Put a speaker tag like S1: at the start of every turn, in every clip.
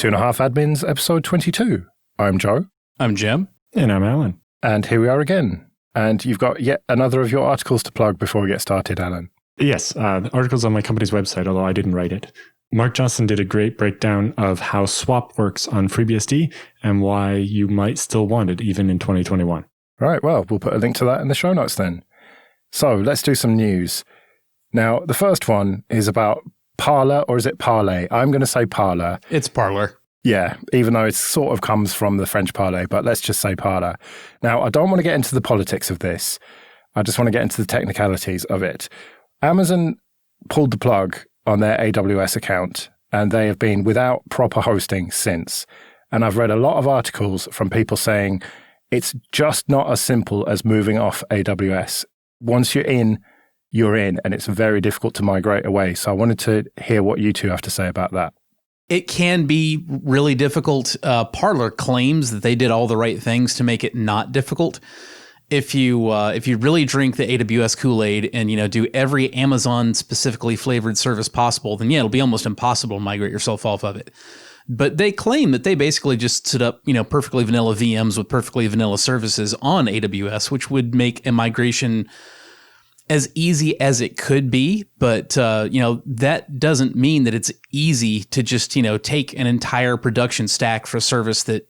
S1: 2.5 Admins, episode 22. I'm Joe.
S2: I'm Jim.
S3: And I'm Alan.
S1: And here we are again. And you've got yet another of your articles to plug before we get started, Alan.
S3: Yes, the article's on my company's website, although I didn't write it. Mark Johnson did a great breakdown of how swap works on FreeBSD and why you might still want it even in 2021.
S1: Right, well, we'll put a link to that in the show notes then. So let's do some news. Now, the first one is about Parler, or is it Parler? I'm going to say Parler.
S2: It's Parler.
S1: Yeah, even though it sort of comes from the French parler, but let's just say Parler. Now, I don't want to get into the politics of this. I just want to get into the technicalities of it. Amazon pulled the plug on their AWS account, and they have been without proper hosting since. And I've read a lot of articles from people saying it's just not as simple as moving off AWS. Once you're in, and it's very difficult to migrate away. So I wanted to hear what you two have to say about that.
S2: It can be really difficult. Parler claims that they did all the right things to make it not difficult. If you really drink the AWS Kool-Aid and do every Amazon specifically flavored service possible, then it'll be almost impossible to migrate yourself off of it. But they claim that they basically just stood up perfectly vanilla VMs with perfectly vanilla services on AWS, which would make a migration as easy as it could be, but that doesn't mean that it's easy to just take an entire production stack for a service that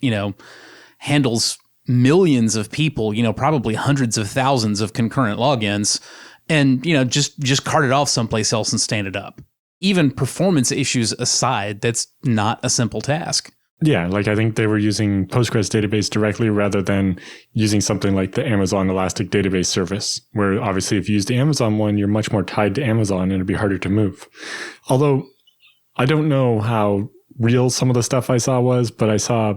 S2: handles millions of people, probably hundreds of thousands of concurrent logins, and just cart it off someplace else and stand it up. Even performance issues aside, that's not a simple task.
S3: Yeah, I think they were using Postgres database directly rather than using something like the Amazon Elastic Database Service, where obviously if you use the Amazon one, you're much more tied to Amazon and it'd be harder to move. Although I don't know how real some of the stuff I saw was, but I saw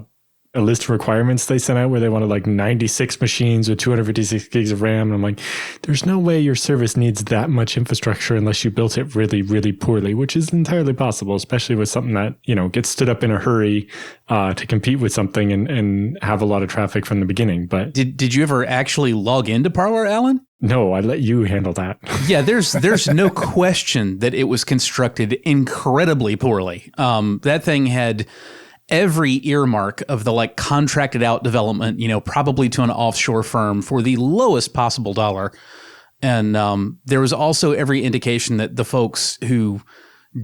S3: a list of requirements they sent out where they wanted 96 machines with 256 gigs of RAM. And I'm like, there's no way your service needs that much infrastructure unless you built it really, really poorly, which is entirely possible, especially with something that, gets stood up in a hurry to compete with something and have a lot of traffic from the beginning. But
S2: did you ever actually log into Parler, Alan?
S3: No, I let you handle that.
S2: Yeah, there's no question that it was constructed incredibly poorly. That thing had every earmark of the contracted out development, probably to an offshore firm for the lowest possible dollar. And there was also every indication that the folks who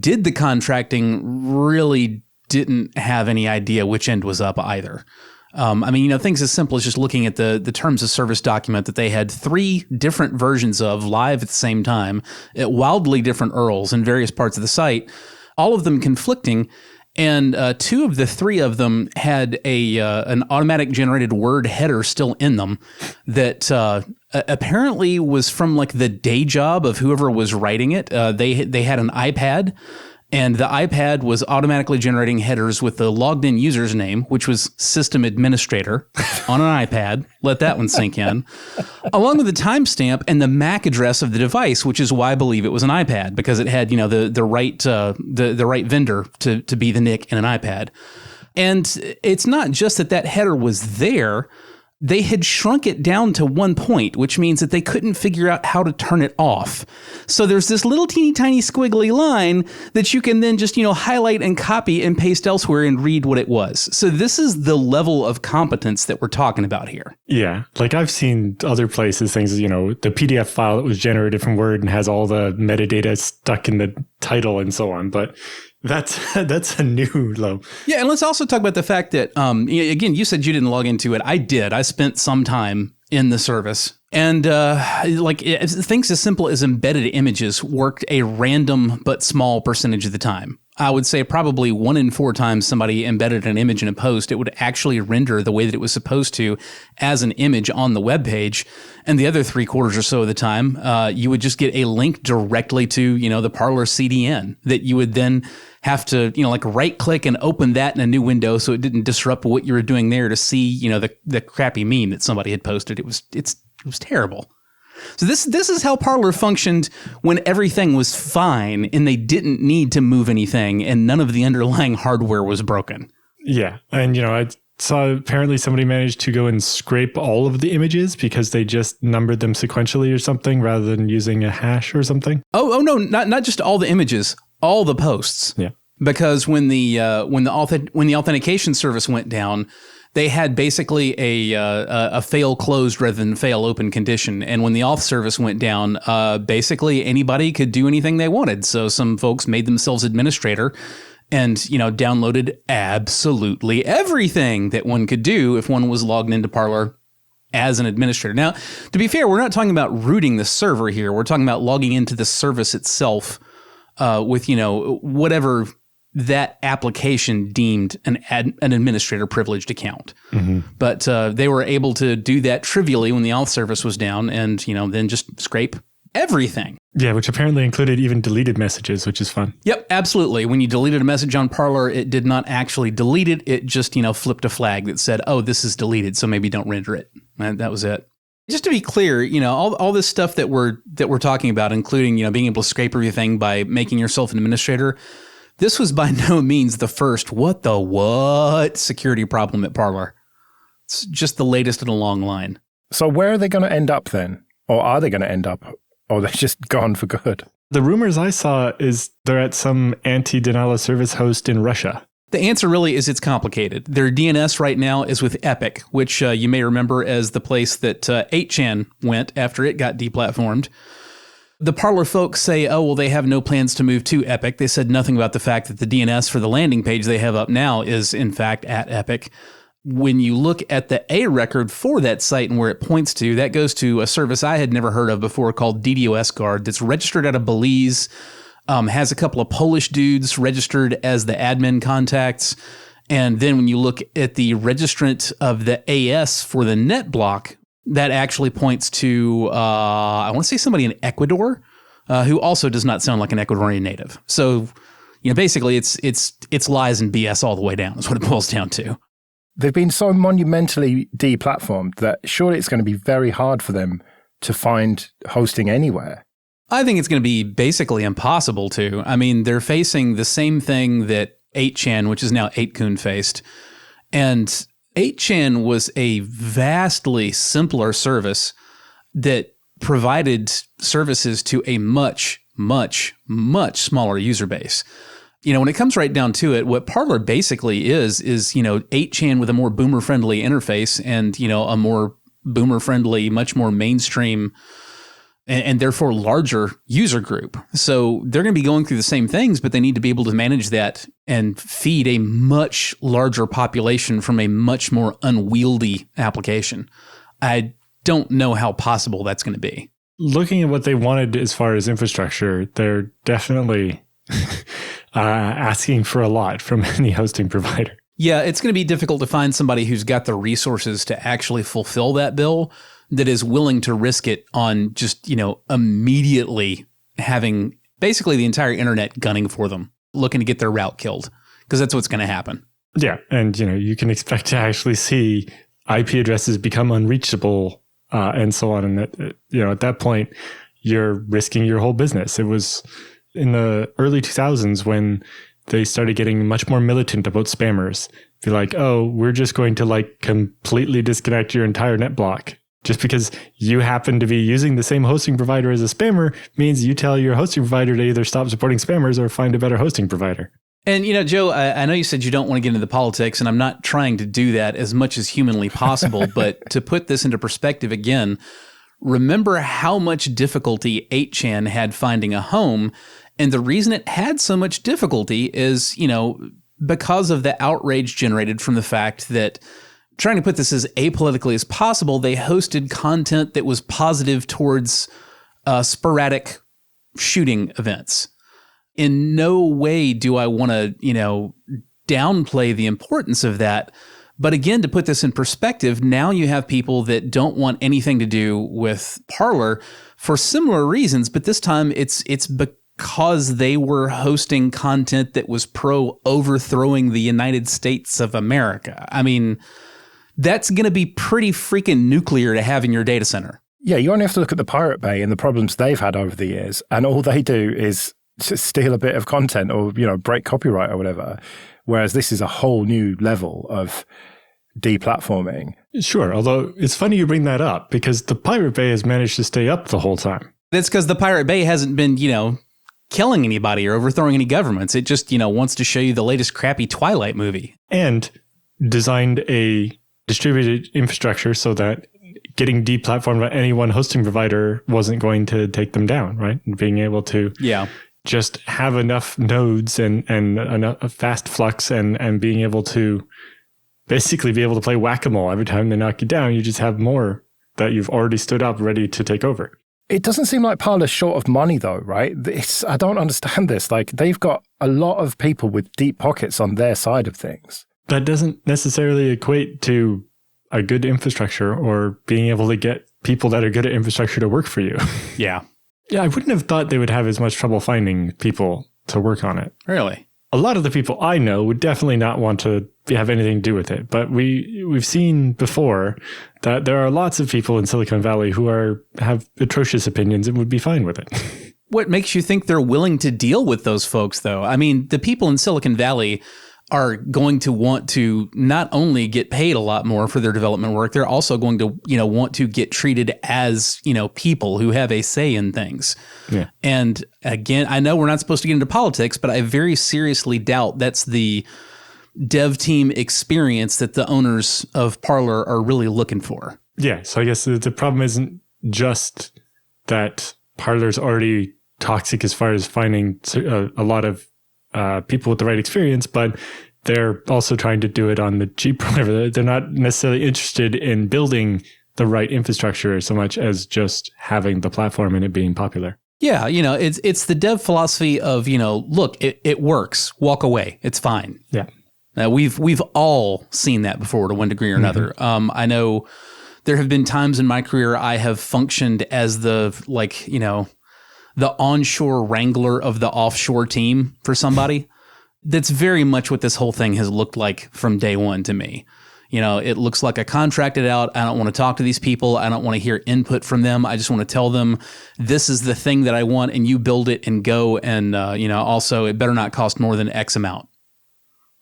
S2: did the contracting really didn't have any idea which end was up either. Things as simple as just looking at the terms of service document that they had 3 different versions of live at the same time at wildly different URLs in various parts of the site, all of them conflicting. And 2 of the 3 of them had an automatic generated word header still in them that apparently was from the day job of whoever was writing it. They had an iPad, and the iPad was automatically generating headers with the logged in user's name, which was system administrator on an iPad. Let that one sink in. Along with the timestamp and the MAC address of the device, which is why I believe it was an iPad, because it had, the right vendor to be the NIC in an iPad. And it's not just that header was there. They had shrunk it down to 1 point, which means that they couldn't figure out how to turn it off. So there's this little teeny tiny squiggly line that you can then just, highlight and copy and paste elsewhere and read what it was. So this is the level of competence that we're talking about here.
S3: Yeah. I've seen other places, things, the PDF file that was generated from Word and has all the metadata stuck in the title and so on. But that's a new low.
S2: Yeah, and let's also talk about the fact that, again, you said you didn't log into it. I did. I spent some time in the service. And things as simple as embedded images worked a random but small percentage of the time. I would say probably 1 in 4 times somebody embedded an image in a post, it would actually render the way that it was supposed to as an image on the web page. And the other 3/4 or so of the time, you would just get a link directly to, the Parler CDN that you would then have to, right click and open that in a new window so it didn't disrupt what you were doing there to see, the crappy meme that somebody had posted. It was terrible. So this is how Parler functioned when everything was fine and they didn't need to move anything and none of the underlying hardware was broken.
S3: Yeah. And, I saw apparently somebody managed to go and scrape all of the images because they just numbered them sequentially or something rather than using a hash or something.
S2: Oh no, not just all the images, all the posts.
S3: Yeah.
S2: Because when the authentication service went down, they had basically a fail closed rather than fail open condition. And when the auth service went down, basically anybody could do anything they wanted. So some folks made themselves administrator and, downloaded absolutely everything that one could do if one was logged into Parler as an administrator. Now, to be fair, we're not talking about rooting the server here. We're talking about logging into the service itself with, whatever that application deemed an administrator privileged account. Mm-hmm. But they were able to do that trivially when the auth service was down and, then just scrape everything.
S3: Yeah, which apparently included even deleted messages, which is fun.
S2: Yep, absolutely. When you deleted a message on Parler, it did not actually delete it. It just, flipped a flag that said, oh, this is deleted, so maybe don't render it. And that was it. Just to be clear, all this stuff that we're talking about, including, being able to scrape everything by making yourself an administrator, this was by no means the first what security problem at Parler. It's just the latest in a long line.
S1: So where are they going to end up then? Or are they going to end up? Or they're just gone for good?
S3: The rumors I saw is they're at some anti-denial of service host in Russia.
S2: The answer really is it's complicated. Their DNS right now is with Epic, which you may remember as the place that 8chan went after it got deplatformed. The Parler folks say, oh, well, they have no plans to move to Epic. They said nothing about the fact that the DNS for the landing page they have up now is, in fact, at Epic. When you look at the A record for that site and where it points to, that goes to a service I had never heard of before called DDoS Guard that's registered out of Belize, has a couple of Polish dudes registered as the admin contacts. And then when you look at the registrant of the AS for the net block, that actually points to, I want to say somebody in Ecuador, who also does not sound like an Ecuadorian native. So, basically it's lies and BS all the way down is what it boils down to.
S1: They've been so monumentally deplatformed that surely it's going to be very hard for them to find hosting anywhere.
S2: I think it's going to be basically impossible to. I mean, they're facing the same thing that 8chan, which is now 8kun, faced. And 8chan was a vastly simpler service that provided services to a much, much, much smaller user base. When it comes right down to it, what Parler basically is 8chan with a more boomer-friendly interface and, a more boomer-friendly, much more mainstream and therefore larger user group. So they're going to be going through the same things, but they need to be able to manage that and feed a much larger population from a much more unwieldy application. I don't know how possible that's going to be.
S3: Looking at what they wanted as far as infrastructure, they're definitely asking for a lot from any hosting provider.
S2: Yeah, it's going to be difficult to find somebody who's got the resources to actually fulfill that bill that is willing to risk it on just, immediately having basically the entire internet gunning for them, looking to get their route killed, because that's what's going to happen.
S3: Yeah, and, you can expect to actually see IP addresses become unreachable and so on. And, at that point, you're risking your whole business. It was in the early 2000s when they started getting much more militant about spammers. They're like, oh, we're just going to completely disconnect your entire net block. Just because you happen to be using the same hosting provider as a spammer means you tell your hosting provider to either stop supporting spammers or find a better hosting provider.
S2: And, Joe, I know you said you don't want to get into the politics, and I'm not trying to do that as much as humanly possible. But to put this into perspective again, remember how much difficulty 8chan had finding a home. And the reason it had so much difficulty is, because of the outrage generated from the fact that, trying to put this as apolitically as possible, they hosted content that was positive towards sporadic shooting events. In no way do I want to, downplay the importance of that. But again, to put this in perspective, now you have people that don't want anything to do with Parler for similar reasons, but this time it's because they were hosting content that was pro-overthrowing the United States of America. I mean, that's going to be pretty freaking nuclear to have in your data center.
S1: Yeah, you only have to look at the Pirate Bay and the problems they've had over the years, and all they do is just steal a bit of content or, break copyright or whatever, whereas this is a whole new level of deplatforming.
S3: Sure, although it's funny you bring that up because the Pirate Bay has managed to stay up the whole time.
S2: That's because the Pirate Bay hasn't been, killing anybody or overthrowing any governments. It just, wants to show you the latest crappy Twilight movie.
S3: And designed a distributed infrastructure so that getting deplatformed by any one hosting provider wasn't going to take them down, right? And being able to just have enough nodes and enough fast flux and being able to basically be able to play whack-a-mole. Every time they knock you down, you just have more that you've already stood up ready to take over.
S1: It doesn't seem like Parler's short of money, though, right? I don't understand this. Like, they've got a lot of people with deep pockets on their side of things.
S3: That doesn't necessarily equate to a good infrastructure or being able to get people that are good at infrastructure to work for you.
S2: Yeah.
S3: Yeah, I wouldn't have thought they would have as much trouble finding people to work on it.
S2: Really?
S3: A lot of the people I know would definitely not want to have anything to do with it. But we've seen before that there are lots of people in Silicon Valley who have atrocious opinions and would be fine with it.
S2: What makes you think they're willing to deal with those folks, though? I mean, the people in Silicon Valley are going to want to not only get paid a lot more for their development work, they're also going to, want to get treated as, people who have a say in things.
S3: Yeah.
S2: And again, I know we're not supposed to get into politics, but I very seriously doubt that's the dev team experience that the owners of Parler are really looking for.
S3: Yeah. So I guess the problem isn't just that Parler's already toxic as far as finding a lot of people with the right experience, but they're also trying to do it on the cheap or whatever. They're not necessarily interested in building the right infrastructure so much as just having the platform and it being popular.
S2: Yeah, it's the dev philosophy of, look, it works, walk away, it's fine.
S3: Yeah.
S2: We've all seen that before to one degree or another. I know there have been times in my career I have functioned as the onshore wrangler of the offshore team for somebody. That's very much what this whole thing has looked like from day one to me. It looks like I contracted out. I don't want to talk to these people. I don't want to hear input from them. I just want to tell them this is the thing that I want and you build it and go. And, also it better not cost more than X amount.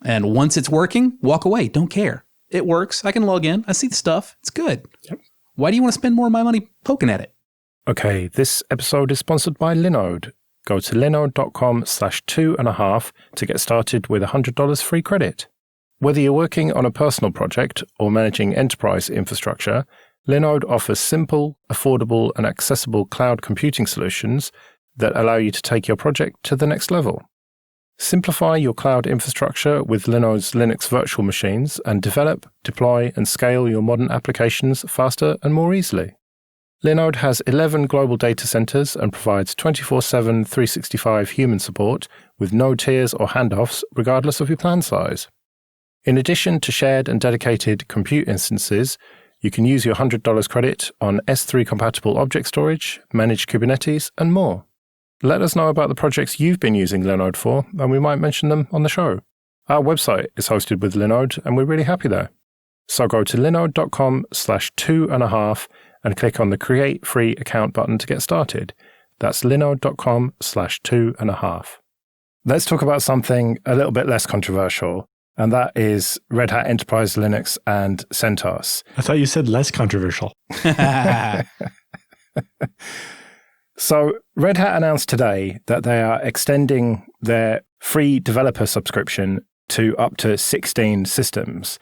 S2: And once it's working, walk away. Don't care. It works. I can log in. I see the stuff. It's good.
S3: Yep.
S2: Why do you want to spend more of my money poking at it?
S1: Okay, this episode is sponsored by Linode. Go to linode.com/2.5 to get started with $100 free credit. Whether you're working on a personal project or managing enterprise infrastructure, Linode offers simple, affordable, and accessible cloud computing solutions that allow you to take your project to the next level. Simplify your cloud infrastructure with Linode's Linux virtual machines and develop, deploy, and scale your modern applications faster and more easily. Linode has 11 global data centers and provides 24/7, 365 human support with no tiers or handoffs regardless of your plan size. In addition to shared and dedicated compute instances, you can use your $100 credit on S3-compatible object storage, managed Kubernetes, and more. Let us know about the projects you've been using Linode for, and we might mention them on the show. Our website is hosted with Linode, and we're really happy there. So go to linode.com/2.5 and click on the Create Free Account button to get started. That's linode.com/2.5. Let's talk about something a little bit less controversial, and that is Red Hat Enterprise Linux and CentOS.
S3: I thought you said less controversial.
S1: So Red Hat announced today that they are extending their free developer subscription to up to 16 systems.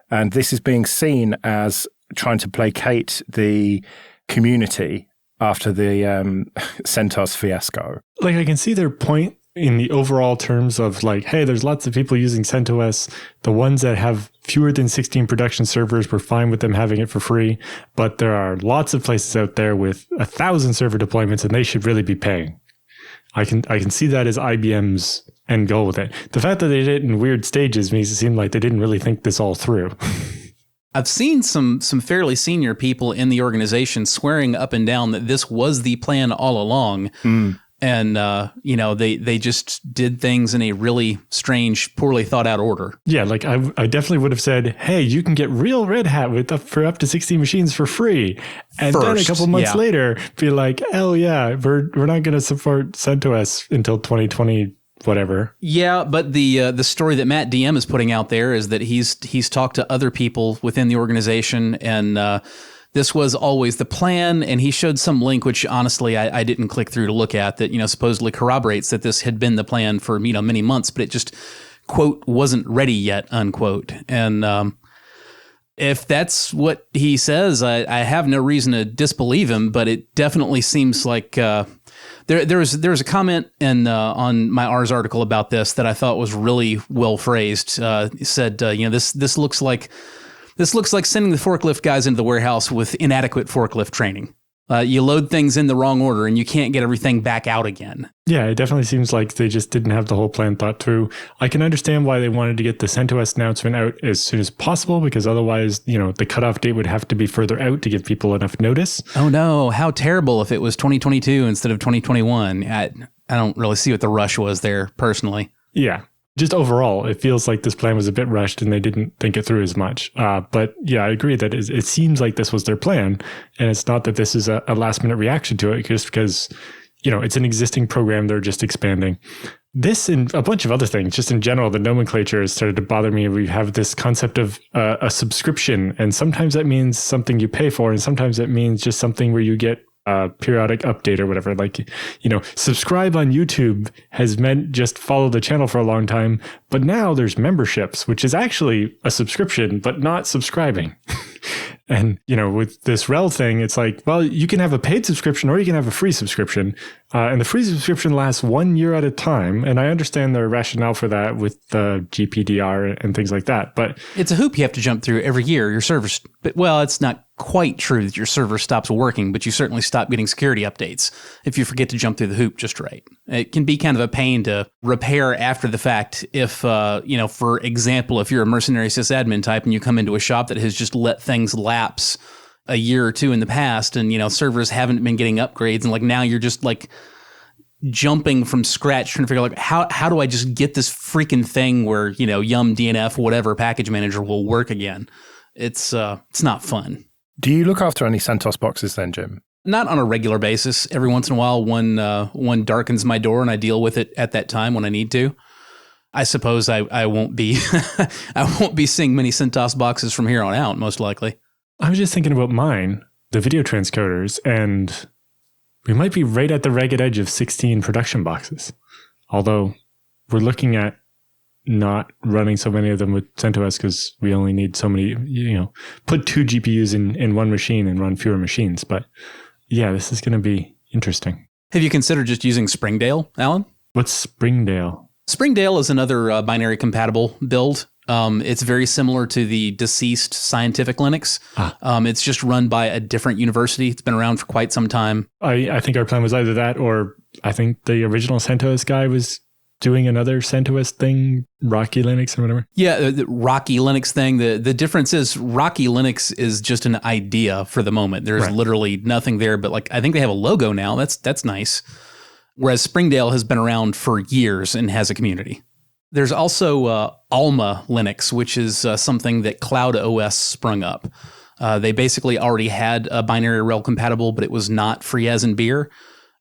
S1: And this is being seen as trying to placate the community after the CentOS fiasco.
S3: Like, I can see their point in the overall terms of like, hey, there's lots of people using CentOS. The ones that have fewer than 16 production servers, we're fine with them having it for free. But there are lots of places out there with 1,000 server deployments and they should really be paying. I can see that as IBM's end goal with it. The fact that they did it in weird stages makes it seem like they didn't really think this all through.
S2: I've seen some fairly senior people in the organization swearing up and down that this was the plan all along. And, they just did things in a really strange, poorly thought out order.
S3: Yeah, like I definitely would have said, hey, you can get real Red Hat for up to 60 machines for free. And then a couple months later, be like, oh yeah, we're not going to support CentOS until 2020, whatever.
S2: Yeah, but the story that Matt DM is putting out there is that he's talked to other people within the organization and this was always the plan. And he showed some link, which honestly, I didn't click through to look at, that, supposedly corroborates that this had been the plan for, many months, but it just, quote, wasn't ready yet, unquote. And if that's what he says, I have no reason to disbelieve him, but it definitely seems like there was a comment on my Rs article about this that I thought was really well phrased. It said, this looks like sending the forklift guys into the warehouse with inadequate forklift training. You load things in the wrong order and you can't get everything back out again.
S3: Yeah, it definitely seems like they just didn't have the whole plan thought through. I can understand why they wanted to get the CentOS announcement out as soon as possible, because otherwise, the cutoff date would have to be further out to give people enough notice.
S2: Oh no, how terrible if it was 2022 instead of 2021. I don't really see what the rush was there, personally.
S3: Yeah. Just overall, it feels like this plan was a bit rushed and they didn't think it through as much. But yeah, I agree that it seems like this was their plan. And it's not that this is a last minute reaction to it, just because, it's an existing program. They're just expanding. This and a bunch of other things, just in general, the nomenclature has started to bother me. We have this concept of a subscription, and sometimes that means something you pay for, and sometimes it means just something where you get periodic update or whatever. Like, subscribe on YouTube has meant just follow the channel for a long time, but now there's memberships, which is actually a subscription, but not subscribing. And, with this RHEL thing, it's like, well, you can have a paid subscription or you can have a free subscription. And the free subscription lasts 1 year at a time. And I understand the rationale for that with the GPDR and things like that. But
S2: it's a hoop you have to jump through every year. Your servers, well, it's not quite true that your server stops working, but you certainly stop getting security updates if you forget to jump through the hoop just right. It can be kind of a pain to repair after the fact if, for example, if you're a mercenary sysadmin type and you come into a shop that has just let things lapse a year or two in the past and, servers haven't been getting upgrades and now you're just jumping from scratch trying to figure out how do I just get this freaking thing where, yum DNF, whatever package manager will work again. It's not fun.
S1: Do you look after any CentOS boxes then, Jim?
S2: Not on a regular basis. Every once in a while, one darkens my door and I deal with it at that time when I need to. I suppose I won't be I won't be seeing many CentOS boxes from here on out, most likely.
S3: I was just thinking about mine, the video transcoders, and we might be right at the ragged edge of 16 production boxes. Although we're looking at not running so many of them with CentOS because we only need so many, put 2 GPUs in one machine and run fewer machines. But yeah, this is going to be interesting.
S2: Have you considered just using Springdale, Alan?
S3: What's Springdale?
S2: Springdale is another binary compatible build. It's very similar to the deceased Scientific Linux. It's just run by a different university. It's been around for quite some time.
S3: I think our plan was either that or I think the original CentOS guy was doing another CentOS thing, Rocky Linux or whatever.
S2: Yeah, the Rocky Linux thing. The difference is Rocky Linux is just an idea for the moment. There's literally nothing there, but I think they have a logo now. That's nice. Whereas Springdale has been around for years and has a community. There's also Alma Linux, which is something that Cloud OS sprung up. They basically already had a binary RHEL compatible, but it was not free as in beer.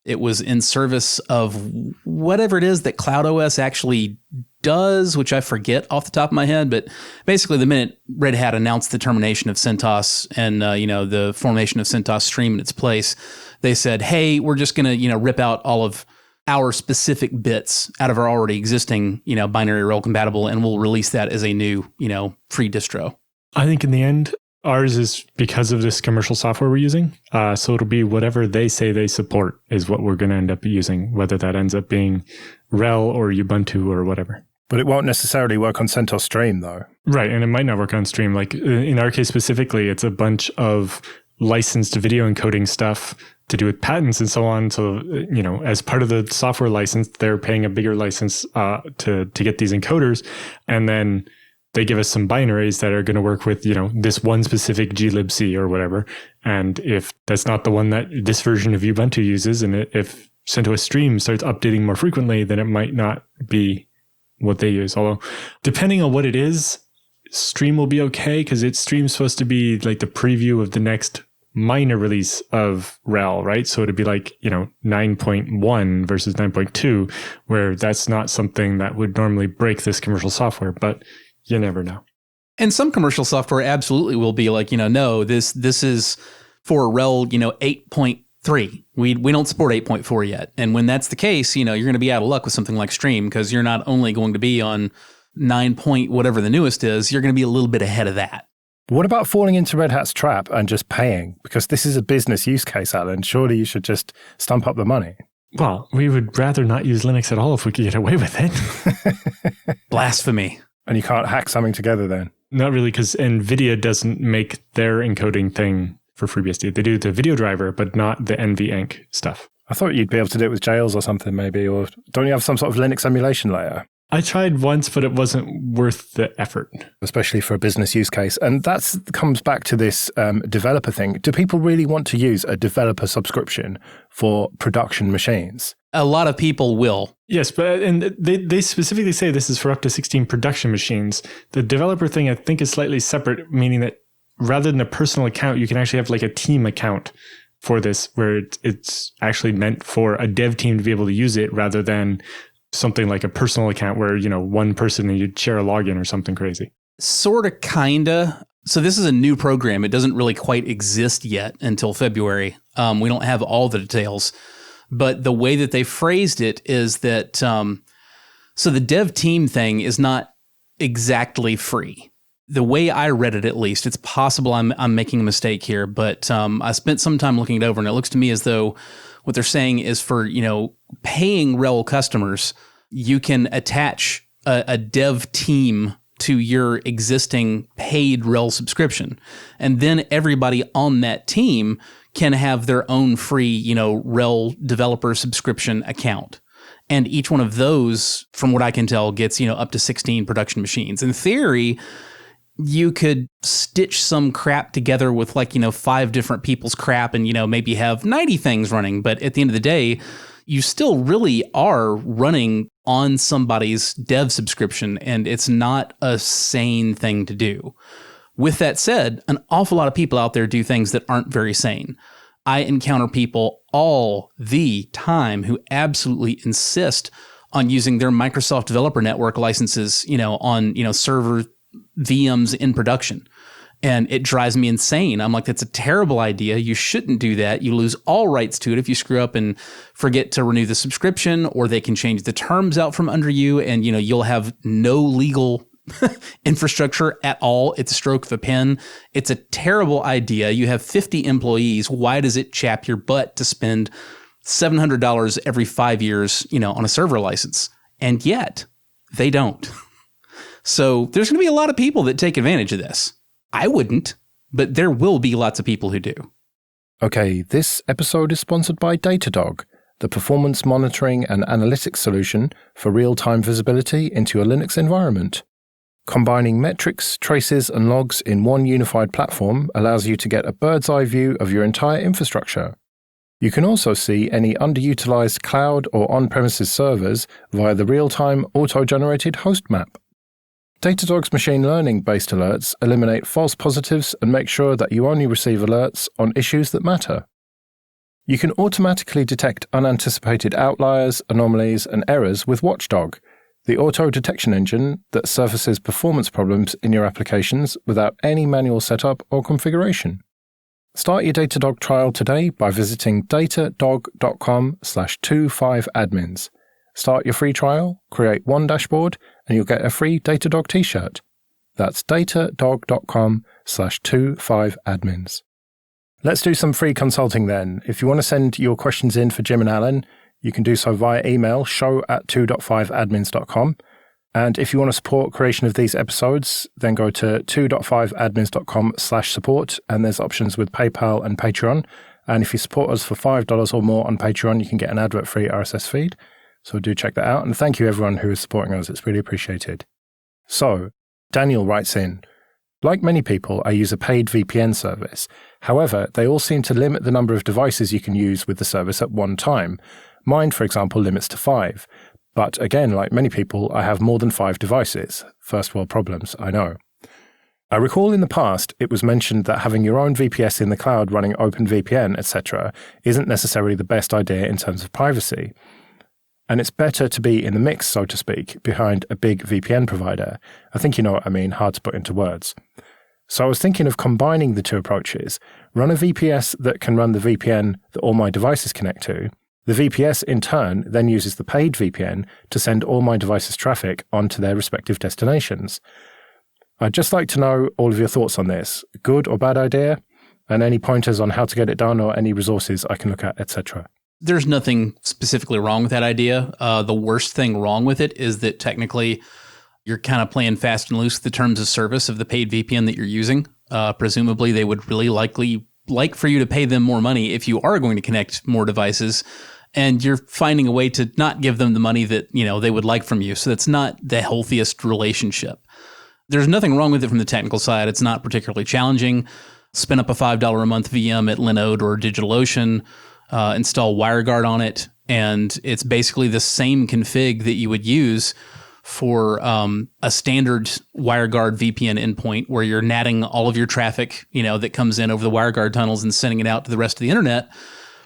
S2: It was in service of whatever it is that Cloud OS actually does, which I forget off the top of my head. But basically, the minute Red Hat announced the termination of CentOS and the formation of CentOS Stream in its place, they said, "Hey, we're just going to rip out all of our specific bits out of our already existing binary RHEL compatible, and we'll release that as a new free distro."
S3: I think in the end, ours is because of this commercial software we're using. So it'll be whatever they say they support is what we're going to end up using, whether that ends up being RHEL or Ubuntu or whatever.
S1: But it won't necessarily work on CentOS Stream, though. Right,
S3: and it might not work on Stream. In our case specifically, it's a bunch of licensed video encoding stuff to do with patents and so on. So, as part of the software license, they're paying a bigger license to get these encoders. And then they give us some binaries that are going to work with, this one specific glibc or whatever. And if that's not the one that this version of Ubuntu uses, and if CentOS Stream starts updating more frequently, then it might not be what they use. Although, depending on what it is, Stream will be okay because Stream's supposed to be the preview of the next minor release of RHEL, right? So it'd be 9.1 versus 9.2, where that's not something that would normally break this commercial software, but you never know.
S2: And some commercial software absolutely will be like, no, this is for RHEL, 8.3. We don't support 8.4 yet. And when that's the case, you're going to be out of luck with something like Stream, because you're not only going to be on 9 point whatever the newest is, you're going to be a little bit ahead of that.
S1: What about falling into Red Hat's trap and just paying? Because this is a business use case, Alan. Surely you should just stump up the money.
S3: Well, we would rather not use Linux at all if we could get away with it.
S2: Blasphemy.
S1: And you can't hack something together then?
S3: Not really, because NVIDIA doesn't make their encoding thing for FreeBSD. They do the video driver, but not the NVEnc stuff.
S1: I thought you'd be able to do it with jails or something maybe, or don't you have some sort of Linux emulation layer?
S3: I tried once, but it wasn't worth the effort.
S1: Especially for a business use case. And that comes back to this developer thing. Do people really want to use a developer subscription for production machines?
S2: A lot of people will.
S3: Yes, but and they specifically say this is for up to 16 production machines. The developer thing, I think, is slightly separate, meaning that rather than a personal account, you can actually have like a team account for this, where it's actually meant for a dev team to be able to use it rather than something like a personal account where, one person and you'd share a login or something crazy.
S2: Sort of, kinda. So this is a new program. It doesn't really quite exist yet until February. We don't have all the details. But the way that they phrased it is that, so the dev team thing is not exactly free. The way I read it, at least, it's possible I'm making a mistake here, but I spent some time looking it over, and it looks to me as though what they're saying is for, paying RHEL customers, you can attach a dev team to your existing paid RHEL subscription. And then everybody on that team can have their own free, RHEL developer subscription account. And each one of those, from what I can tell, gets, up to 16 production machines. In theory, you could stitch some crap together with 5 different people's crap and, maybe have 90 things running. But at the end of the day, you still really are running on somebody's dev subscription, and it's not a sane thing to do. With that said, an awful lot of people out there do things that aren't very sane. I encounter people all the time who absolutely insist on using their Microsoft Developer Network licenses, on, server VMs in production. And it drives me insane. I'm like, that's a terrible idea. You shouldn't do that. You lose all rights to it if you screw up and forget to renew the subscription, or they can change the terms out from under you, and you'll have no legal infrastructure at all. It's a stroke of a pen. It's a terrible idea. You have 50 employees. Why does it chap your butt to spend $700 every 5 years, on a server license? And yet they don't. So there's going to be a lot of people that take advantage of this. I wouldn't, but there will be lots of people who do.
S1: Okay, this episode is sponsored by Datadog, the performance monitoring and analytics solution for real-time visibility into a Linux environment. Combining metrics, traces, and logs in one unified platform allows you to get a bird's-eye view of your entire infrastructure. You can also see any underutilized cloud or on-premises servers via the real-time auto-generated host map. Datadog's machine learning-based alerts eliminate false positives and make sure that you only receive alerts on issues that matter. You can automatically detect unanticipated outliers, anomalies, and errors with Watchdog, the auto-detection engine that surfaces performance problems in your applications without any manual setup or configuration. Start your Datadog trial today by visiting datadog.com/25admins. Start your free trial, create one dashboard, and you'll get a free Datadog t-shirt. That's datadog.com/25admins. Let's do some free consulting then. If you want to send your questions in for Jim and Alan, you can do so via email, show@2.5admins.com. And if you want to support creation of these episodes, then go to 2.5admins.com/support, and there's options with PayPal and Patreon. And if you support us for $5 or more on Patreon, you can get an advert-free RSS feed. So do check that out. And thank you everyone who is supporting us. It's really appreciated. So Daniel writes in, like many people, I use a paid VPN service. However, they all seem to limit the number of devices you can use with the service at one time. Mine, for example, limits to 5. But again, like many people, I have more than 5 devices. First world problems, I know. I recall in the past, it was mentioned that having your own VPS in the cloud running OpenVPN, etc., isn't necessarily the best idea in terms of privacy. And it's better to be in the mix, so to speak, behind a big VPN provider. I think you know what I mean, hard to put into words. So I was thinking of combining the two approaches. Run a VPS that can run the VPN that all my devices connect to. The VPS, in turn, then uses the paid VPN to send all my devices' traffic onto their respective destinations. I'd just like to know all of your thoughts on this. Good or bad idea? And any pointers on how to get it done or any resources I can look at, etc.
S2: There's nothing specifically wrong with that idea. The worst thing wrong with it is that technically you're kind of playing fast and loose with the terms of service of the paid VPN that you're using. Presumably, they would really likely like for you to pay them more money if you are going to connect more devices, and you're finding a way to not give them the money that they would like from you. So that's not the healthiest relationship. There's nothing wrong with it from the technical side. It's not particularly challenging. Spin up a $5 a month VM at Linode or DigitalOcean, install WireGuard on it, and it's basically the same config that you would use for a standard WireGuard VPN endpoint where you're natting all of your traffic, that comes in over the WireGuard tunnels and sending it out to the rest of the internet.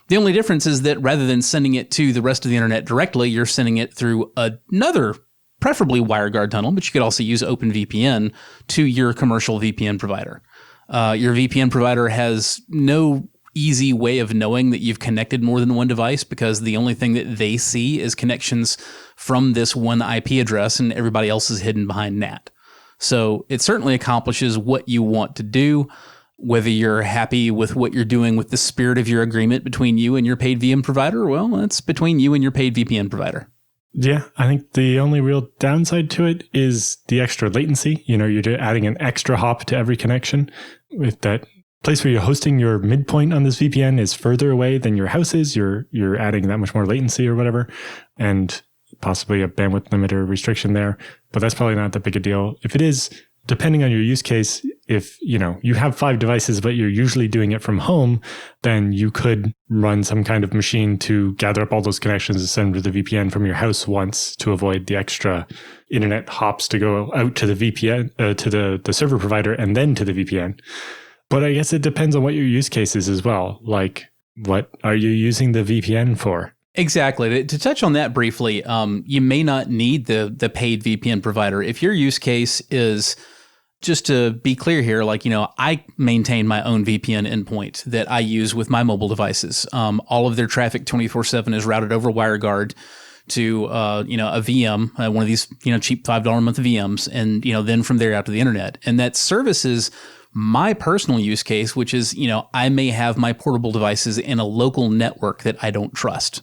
S2: The only difference is that rather than sending it to the rest of the internet directly, you're sending it through another, preferably WireGuard tunnel, but you could also use OpenVPN to your commercial VPN provider. Your VPN provider has no easy way of knowing that you've connected more than one device because the only thing that they see is connections from this one IP address and everybody else is hidden behind NAT. So it certainly accomplishes what you want to do. Whether you're happy with what you're doing with the spirit of your agreement between you and your paid VM provider, well, that's between you and your paid VPN provider.
S3: Yeah, I think the only real downside to it is the extra latency. You're adding an extra hop to every connection. With that place where you're hosting your midpoint on this VPN is further away than your house is, you're adding that much more latency or whatever, and possibly a bandwidth limit or restriction there. But that's probably not that big a deal. If it is, depending on your use case, if you have 5 devices, but you're usually doing it from home, then you could run some kind of machine to gather up all those connections and send them to the VPN from your house once to avoid the extra internet hops to go out to the VPN, to the server provider and then to the VPN. But I guess it depends on what your use case is as well. Like, what are you using the VPN for?
S2: Exactly. To touch on that briefly, you may not need the paid VPN provider. If your use case is, just to be clear here, I maintain my own VPN endpoint that I use with my mobile devices. All of their traffic 24/7 is routed over WireGuard to, a VM, one of these, cheap $5 a month VMs, and, then from there out to the internet. And that services my personal use case, which is, I may have my portable devices in a local network that I don't trust.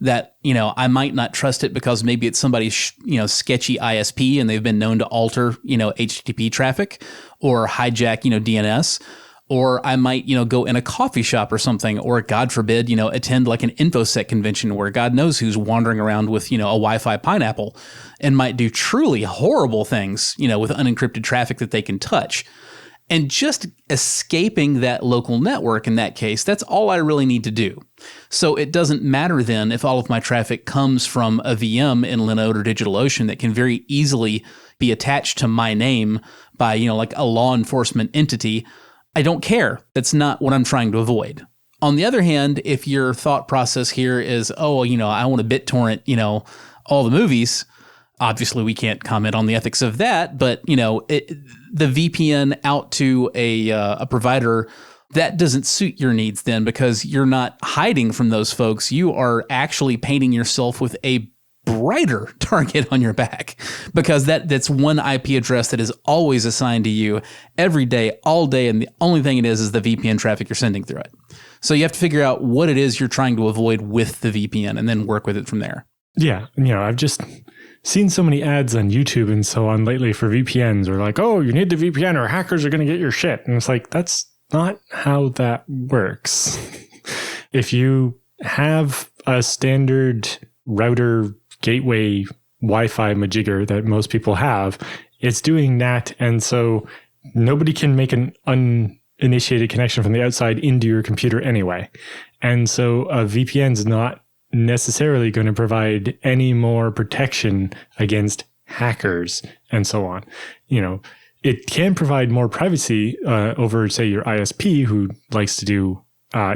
S2: That, I might not trust it because maybe it's somebody's, sketchy ISP and they've been known to alter, HTTP traffic or hijack, DNS. Or I might, go in a coffee shop or something, or God forbid, attend like an InfoSec convention where God knows who's wandering around with, a Wi-Fi pineapple and might do truly horrible things, with unencrypted traffic that they can touch. And just escaping that local network in that case, that's all I really need to do. So it doesn't matter then if all of my traffic comes from a VM in Linode or DigitalOcean that can very easily be attached to my name by, like a law enforcement entity. I don't care. That's not what I'm trying to avoid. On the other hand, if your thought process here is, I want to BitTorrent, all the movies, obviously we can't comment on the ethics of that, but, the VPN out to a provider, that doesn't suit your needs then because you're not hiding from those folks. You are actually painting yourself with a brighter target on your back because that's one IP address that is always assigned to you every day, all day, and the only thing it is the VPN traffic you're sending through it. So you have to figure out what it is you're trying to avoid with the VPN and then work with it from there.
S3: Yeah, I've just seen so many ads on YouTube and so on lately for VPNs or like, oh, you need the VPN or hackers are going to get your shit. And it's like, that's not how that works. If you have a standard router gateway Wi-Fi majigger that most people have, it's doing that. And so nobody can make an uninitiated connection from the outside into your computer anyway. And so a VPN is not necessarily going to provide any more protection against hackers and so on. It can provide more privacy over, say, your ISP who likes to do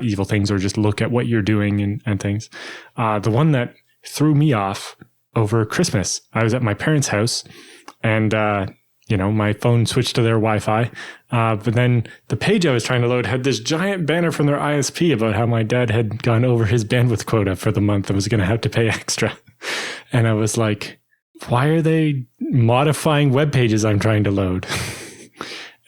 S3: evil things or just look at what you're doing and things. The one that threw me off over Christmas. I was at my parents' house and, my phone switched to their Wi-Fi. But then the page I was trying to load had this giant banner from their ISP about how my dad had gone over his bandwidth quota for the month and was going to have to pay extra. And I was like, why are they modifying web pages I'm trying to load?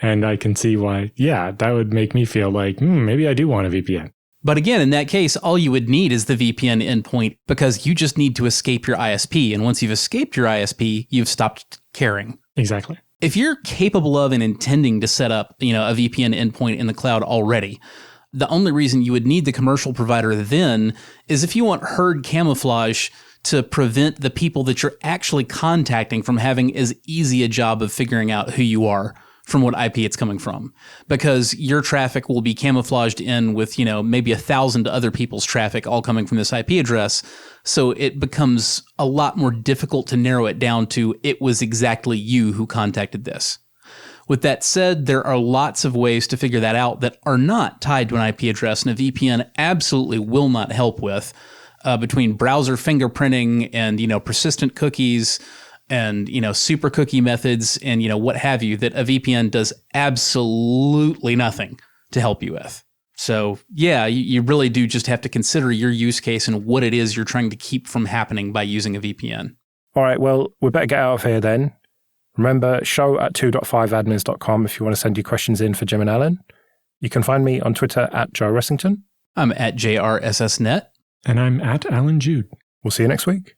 S3: And I can see why, that would make me feel like, maybe I do want a VPN.
S2: But again, in that case, all you would need is the VPN endpoint because you just need to escape your ISP. And once you've escaped your ISP, you've stopped caring.
S3: Exactly.
S2: If you're capable of and intending to set up, a VPN endpoint in the cloud already, the only reason you would need the commercial provider then is if you want herd camouflage to prevent the people that you're actually contacting from having as easy a job of figuring out who you are from what IP it's coming from, because your traffic will be camouflaged in with, maybe 1,000 other people's traffic all coming from this IP address. So it becomes a lot more difficult to narrow it down to it was exactly you who contacted this. With that said, there are lots of ways to figure that out that are not tied to an IP address, and a VPN absolutely will not help with between browser fingerprinting and, persistent cookies and, super cookie methods and, what have you, that a VPN does absolutely nothing to help you with. So you really do just have to consider your use case and what it is you're trying to keep from happening by using a VPN.
S1: All right, well, we better get out of here then. Remember, show@2.5admins.com if you want to send your questions in for Jim and Alan. You can find me on Twitter @Joe Ressington.
S2: I'm @JRSSNet.
S3: And I'm @Alan Jude.
S1: We'll see you next week.